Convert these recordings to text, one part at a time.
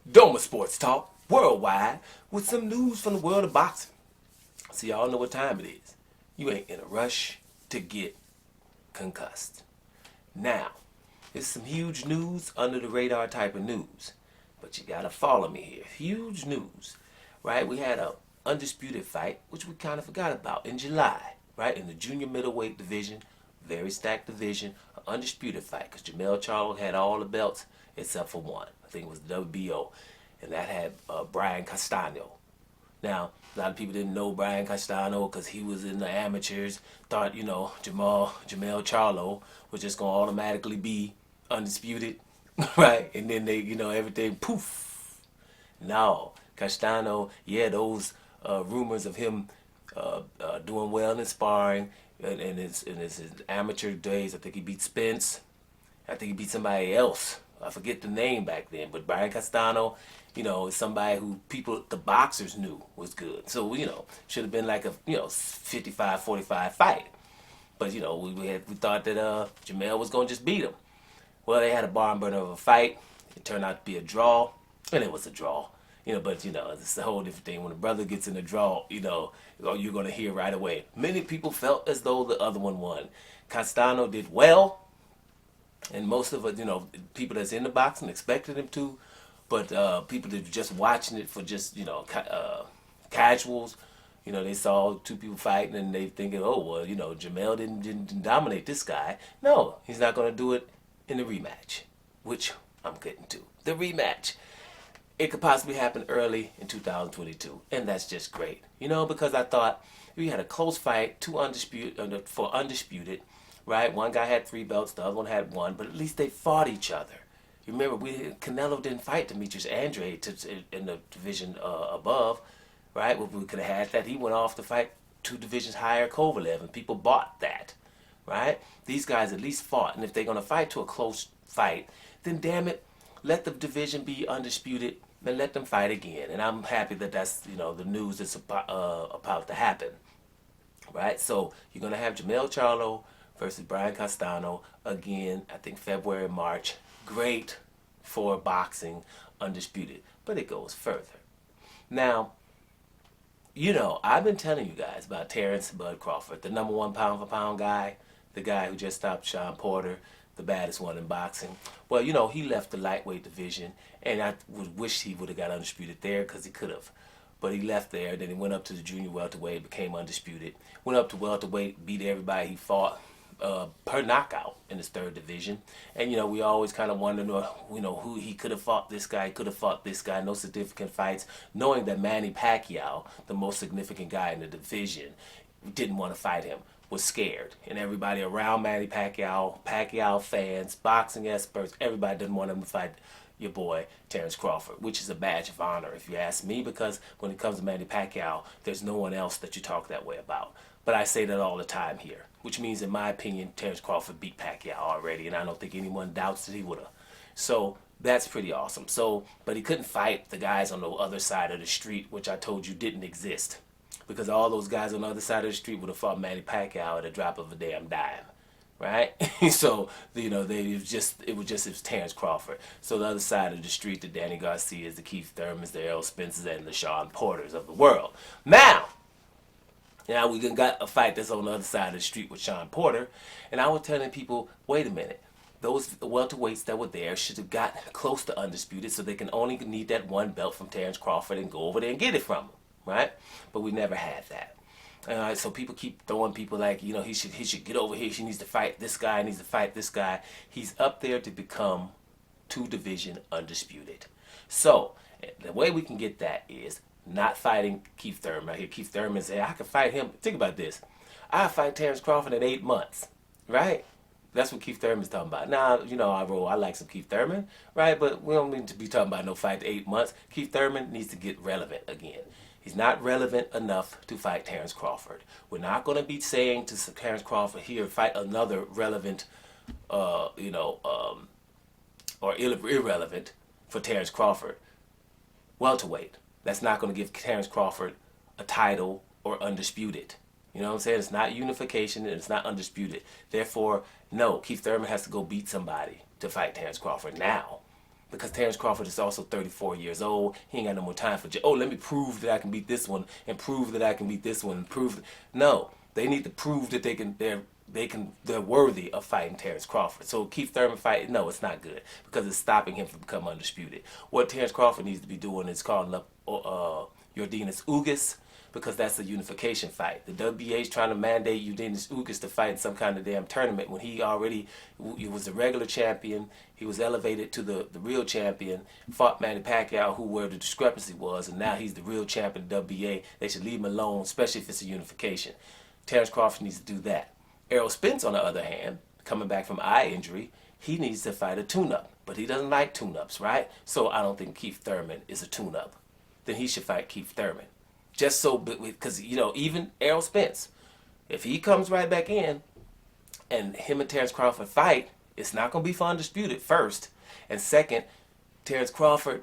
Doma Sports Talk worldwide with some news from the world of boxing. So y'all know what time it is. You ain't in a rush to get concussed. Now, it's some huge news, under the radar type of news. But you gotta follow me here. Huge news, right? We had a undisputed fight, which we kind of forgot about in July, right? In the junior middleweight division, very stacked division, an undisputed fight. Because Jamel Charlo had all the belts except for one. I think it was the WBO. And that had Brian Castano. Now, a lot of people didn't know Brian Castano because he was in the amateurs. Thought, Jamel Charlo was just going to automatically be undisputed, right? And then everything, poof. No, Castano, yeah, those rumors of him doing well in sparring in his amateur days. I think he beat Spence. I think he beat somebody else. I forget the name back then, but Brian Castano, is somebody who the boxers knew was good. So, should have been like a, 55-45 fight. But, we thought that Jamel was going to just beat him. Well, they had a barn burner of a fight. It turned out to be a draw, and it was a draw. But, it's a whole different thing. When a brother gets in a draw, you're going to hear right away. Many people felt as though the other one won. Castano did well. And most of it, people that's in the boxing expected him to, but people that were just watching it for just, casuals, they saw two people fighting and they thinking, oh, well, Jamel didn't dominate this guy. No, he's not going to do it in the rematch, which I'm getting to. The rematch. It could possibly happen early in 2022, and that's just great. Because I thought we had a close fight, undisputed. Right? One guy had 3 belts, the other one had 1, but at least they fought each other. You remember, Canelo didn't fight Demetrius Andrade in the division above, right? Well, we could have had that. He went off to fight 2 divisions higher, Kovalev, and people bought that, right? These guys at least fought, and if they're going to fight to a close fight, then damn it, let the division be undisputed, and let them fight again. And I'm happy that that's, the news that's about to happen, right? So you're going to have Jamel Charlo versus Brian Castano again, I think February, March. Great for boxing, undisputed. But it goes further. Now, I've been telling you guys about Terence Bud Crawford, the #1 pound for pound guy, the guy who just stopped Sean Porter, the baddest one in boxing. Well, he left the lightweight division, and I would wish he would have got undisputed there because he could have. But he left there, then he went up to the junior welterweight, became undisputed. Went up to welterweight, beat everybody he fought per knockout in his 3rd division. And we always kind of wondered, who he could have fought this guy, no significant fights, knowing that Manny Pacquiao, the most significant guy in the division, didn't want to fight him, was scared. And everybody around Manny Pacquiao fans, boxing experts, everybody didn't want him to fight your boy Terence Crawford, which is a badge of honor if you ask me, because when it comes to Manny Pacquiao, there's no one else that you talk that way about. But I say that all the time here, which means in my opinion Terence Crawford beat Pacquiao already, and I don't think anyone doubts that he would have. So that's pretty awesome. So, but he couldn't fight the guys on the other side of the street, which I told you didn't exist, because all those guys on the other side of the street would have fought Manny Pacquiao at a drop of a damn dime. Right? So, it was Terence Crawford. So the other side of the street, the Danny Garcias, the Keith Thurmans, the Errol Spences, and the Sean Porters of the world. Now we got a fight that's on the other side of the street with Sean Porter, and I was telling people, wait a minute, those welterweights that were there should have got close to undisputed, so they can only need that 1 belt from Terence Crawford and go over there and get it from him, right? But we never had that. So people keep throwing people like, he should get over here. He needs to fight this guy. Needs to fight this guy. He's up there to become 2 division undisputed. So the way we can get that is not fighting Keith Thurman. I hear Keith Thurman say, I can fight him. Think about this. I fight Terence Crawford in 8 months, right? That's what Keith Thurman's talking about. Now, I like some Keith Thurman, right? But we don't need to be talking about no fight to 8 months. Keith Thurman needs to get relevant again. He's not relevant enough to fight Terence Crawford. We're not going to be saying to Terence Crawford, here, fight another relevant, or irrelevant for Terence Crawford welterweight. That's not going to give Terence Crawford a title or undisputed. You know what I'm saying? It's not unification and it's not undisputed. Therefore, no, Keith Thurman has to go beat somebody to fight Terence Crawford now. because Terence Crawford is also 34 years old. He ain't got no more time for, oh, let me prove that I can beat this one and prove that I can beat this one and prove. No, they need to prove that they're worthy of fighting Terence Crawford. So Keith Thurman fight, no, it's not good because it's stopping him from becoming undisputed. What Terence Crawford needs to be doing is calling up Yordenis Ugas, because that's a unification fight. The WBA is trying to mandate Yordenis Ugas to fight in some kind of damn tournament when he was the regular champion. He was elevated to the real champion, fought Manny Pacquiao, who where the discrepancy was, and now he's the real champion of the WBA. They should leave him alone, especially if it's a unification. Terence Crawford needs to do that. Errol Spence, on the other hand, coming back from eye injury, he needs to fight a tune-up. But he doesn't like tune-ups, right? So I don't think Keith Thurman is a tune-up. Then he should fight Keith Thurman. Just so, because, even Errol Spence, if he comes right back in and him and Terence Crawford fight, it's not going to be for undisputed, first. And second, Terence Crawford,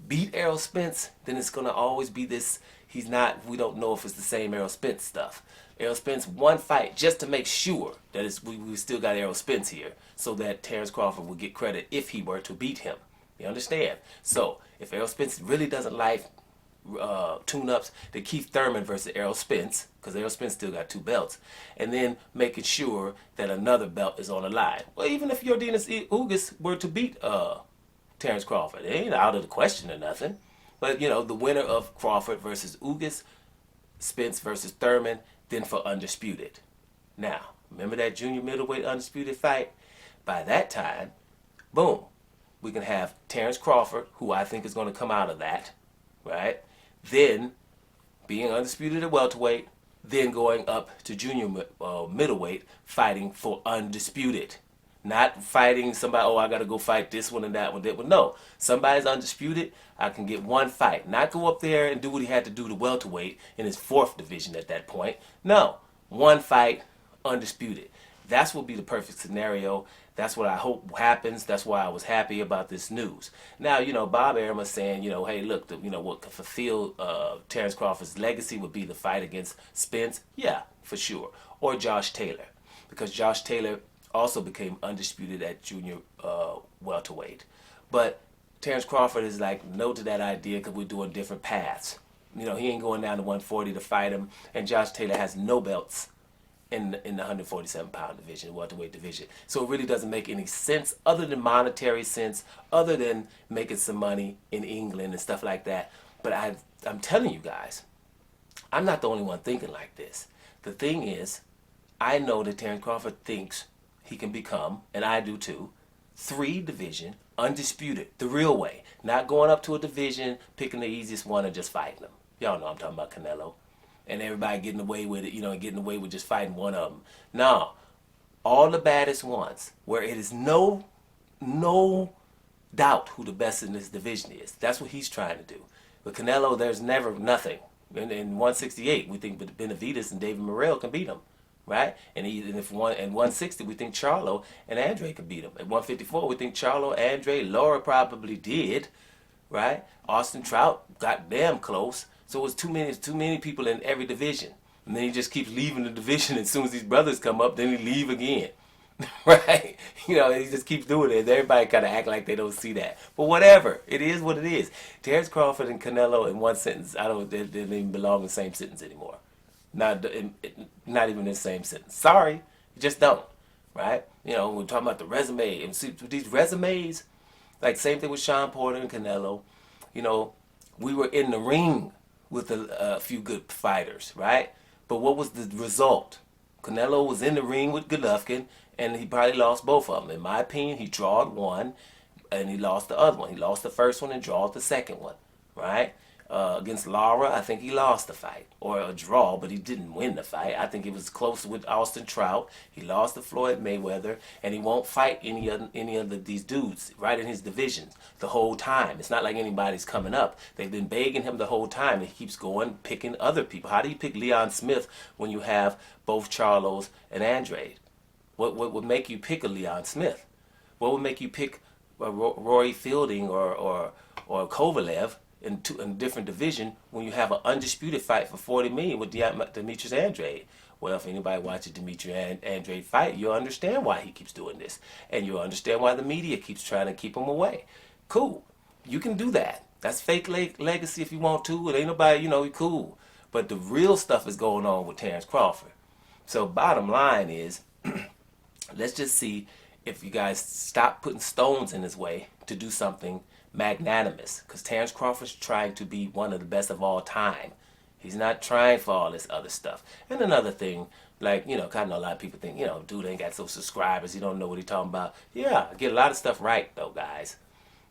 beat Errol Spence, then it's going to always be this, we don't know if it's the same Errol Spence stuff. Errol Spence one fight just to make sure that we still got Errol Spence here, so that Terence Crawford will get credit if he were to beat him. You understand? So if Errol Spence really doesn't like tune-ups, to Keith Thurman versus Errol Spence, because Errol Spence still got 2 belts, and then making sure that another belt is on the line. Well, even if Yordenis Ugas were to beat Terence Crawford, it ain't out of the question or nothing. But, the winner of Crawford versus Ugas, Spence versus Thurman, then for undisputed. Now, remember that junior middleweight undisputed fight? By that time, boom, we can have Terence Crawford, who I think is going to come out of that, right? Then being undisputed at welterweight, then going up to junior middleweight, fighting for undisputed. Not fighting somebody, I got to go fight this one and that one. No, somebody's undisputed, I can get one fight. Not go up there and do what he had to do to welterweight in his 4th division at that point. No, one fight, undisputed. That's what would be the perfect scenario. That's what I hope happens. That's why I was happy about this news. Now, Bob Arum is saying, hey, look, what could fulfill Terence Crawford's legacy would be the fight against Spence. Yeah, for sure. Or Josh Taylor. Because Josh Taylor also became undisputed at junior welterweight. But Terence Crawford is like, no to that idea because we're doing different paths. He ain't going down to 140 to fight him. And Josh Taylor has no belts in the 147-pound division, welterweight division. So it really doesn't make any sense other than monetary sense, other than making some money in England and stuff like that. But I'm telling you guys, I'm not the only one thinking like this. The thing is, I know that Terence Crawford thinks he can become, and I do too, 3-division, undisputed, the real way. Not going up to a division, picking the easiest one and just fighting them. Y'all know I'm talking about Canelo. And everybody getting away with it, getting away with just fighting one of them. No, all the baddest ones, where it is no doubt who the best in this division is. That's what he's trying to do. With Canelo, there's never nothing. In 168, we think Benavidez and David Morrell can beat him, right? And if 160, we think Charlo and Andre can beat him. At 154, we think Charlo, Andre, Laura probably did, right? Austin Trout got damn close. So it's too many people in every division. And then he just keeps leaving the division. As soon as these brothers come up, then he leave again. Right? He just keeps doing it. Everybody kind of act like they don't see that. But whatever. It is what it is. Terence Crawford and Canelo in one sentence, they don't even belong in the same sentence anymore. Not even in the same sentence. Sorry. You just don't. Right? We're talking about the resume. And see, these resumes, like same thing with Sean Porter and Canelo, we were in the ring with a few good fighters, right? But what was the result? Canelo was in the ring with Golovkin, and he probably lost both of them. In my opinion, he drawed one, and he lost the other one. He lost the first one and drawed the second one, right? Against Lara, I think he lost the fight, or a draw, but he didn't win the fight. I think it was close with Austin Trout. He lost to Floyd Mayweather, and he won't fight any of these dudes right in his divisions the whole time. It's not like anybody's coming up. They've been begging him the whole time, and he keeps going, picking other people. How do you pick Leon Smith when you have both Charlos and Andre? What would make you pick a Leon Smith? What would make you pick a Rory Fielding or Kovalev in a different division when you have an undisputed fight for 40 million with Demetrius Andrade. Well, if anybody watches Demetrius Andrade fight, you'll understand why he keeps doing this, and you'll understand why the media keeps trying to keep him away. Cool, you can do that. That's fake legacy if you want to. It ain't nobody, cool. But the real stuff is going on with Terence Crawford. So bottom line is, let's just see if you guys stop putting stones in his way to do something magnanimous. Because Terence Crawford's trying to be one of the best of all time. He's not trying for all this other stuff. And another thing, like, I know a lot of people think, dude ain't got so subscribers, he don't know what he talking about. Yeah, I get a lot of stuff right, though, guys.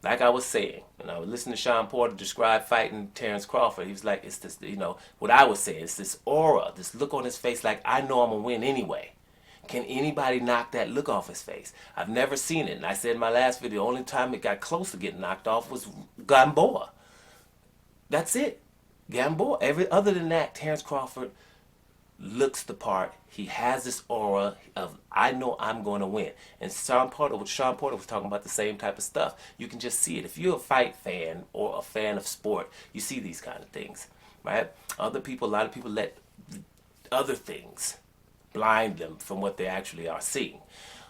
Like I was saying, I was listening to Sean Porter describe fighting Terence Crawford. He was like, it's this, what I was saying, it's this aura, this look on his face like, I know I'm going to win anyway. Can anybody knock that look off his face? I've never seen it. And I said in my last video, the only time it got close to getting knocked off was Gamboa. That's it. Gamboa. Other than that, Terence Crawford looks the part. He has this aura of, I know I'm going to win. And Sean Porter was talking about the same type of stuff. You can just see it. If you're a fight fan or a fan of sport, you see these kind of things, right? A lot of people let other things blind them from what they actually are seeing.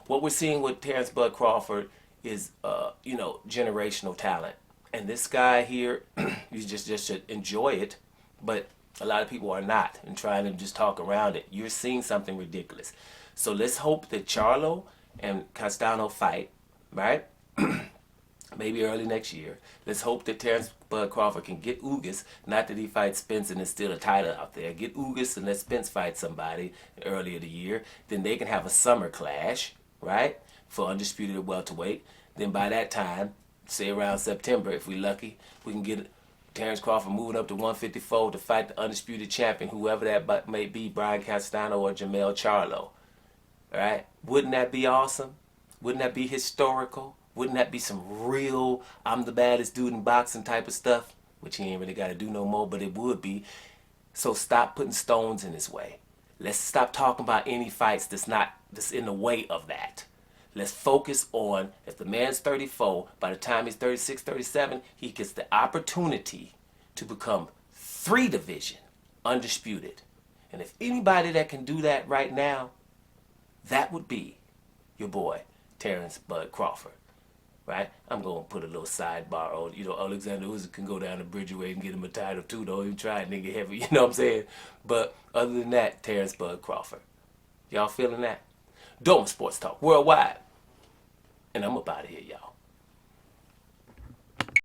What we're seeing with Terence Bud Crawford is, generational talent. And this guy here, you just should enjoy it, but a lot of people are not and trying to just talk around it. You're seeing something ridiculous. So let's hope that Charlo and Castano fight, right? Maybe early next year. Let's hope that Terence Bud Crawford can get Ugas. Not that he fights Spence and there's still a title out there. Get Ugas and let Spence fight somebody earlier the year. Then they can have a summer clash, right? For undisputed welterweight. Then by that time, say around September, if we're lucky, we can get Terence Crawford moving up to 154 to fight the undisputed champion, whoever that may be, Brian Castano or Jamel Charlo. Right? Wouldn't that be awesome? Wouldn't that be historical? Wouldn't that be some real, I'm the baddest dude in boxing type of stuff? Which he ain't really got to do no more, but it would be. So stop putting stones in his way. Let's stop talking about any fights that's in the way of that. Let's focus on, if the man's 34, by the time he's 36, 37, he gets the opportunity to become 3 division undisputed. And if anybody that can do that right now, that would be your boy, Terence Bud Crawford. Right? I'm going to put a little sidebar on, Alexander Usyk can go down to Bridgeway and get him a title too. Don't even try it, nigga, heavy, you know what I'm saying? But other than that, Terence Bud Crawford. Y'all feeling that? Dome Sports Talk Worldwide. And I'm up out of here, y'all.